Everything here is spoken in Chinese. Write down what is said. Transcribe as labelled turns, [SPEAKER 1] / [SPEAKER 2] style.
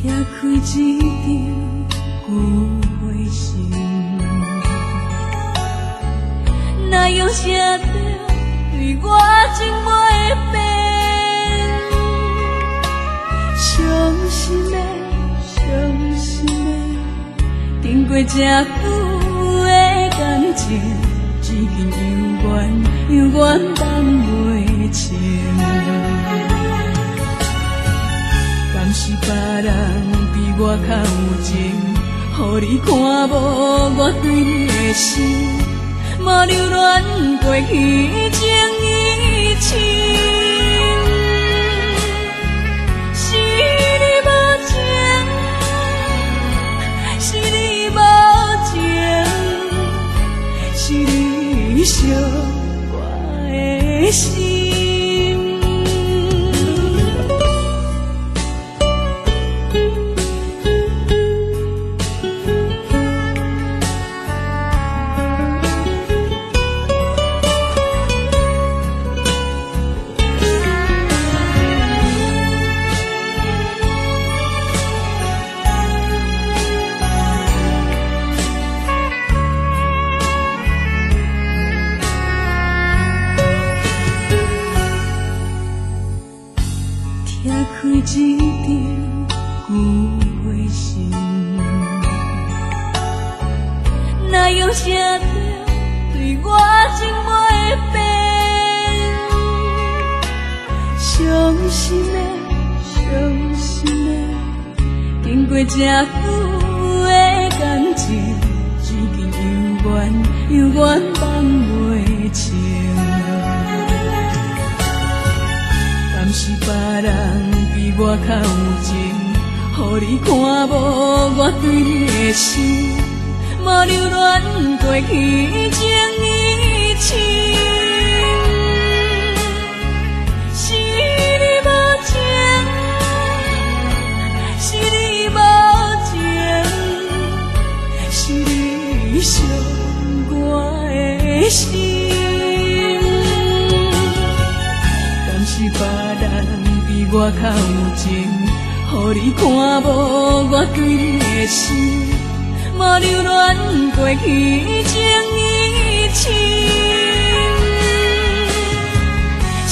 [SPEAKER 1] 拆开一场有花心，哪用舍得对我情袂变？伤心的，伤心的，经过这久的感情，至今犹原放袂清。敢是别人比我较有情，予你看无我对你的心，无留恋过去情义情。是你无情，是你无情，是你伤我的心。拆开一场旧花心，哪用舍得对我情袂变？伤心的，伤心的，经过这久的感情，至今犹原放袂清。敢是别人比我较有情，予你看无我对你的心，无留恋过去情义情。是你无情，是你无情，是你伤我的心。是别人比我较有情，予你看无我对你的心，无留恋过去情义情。是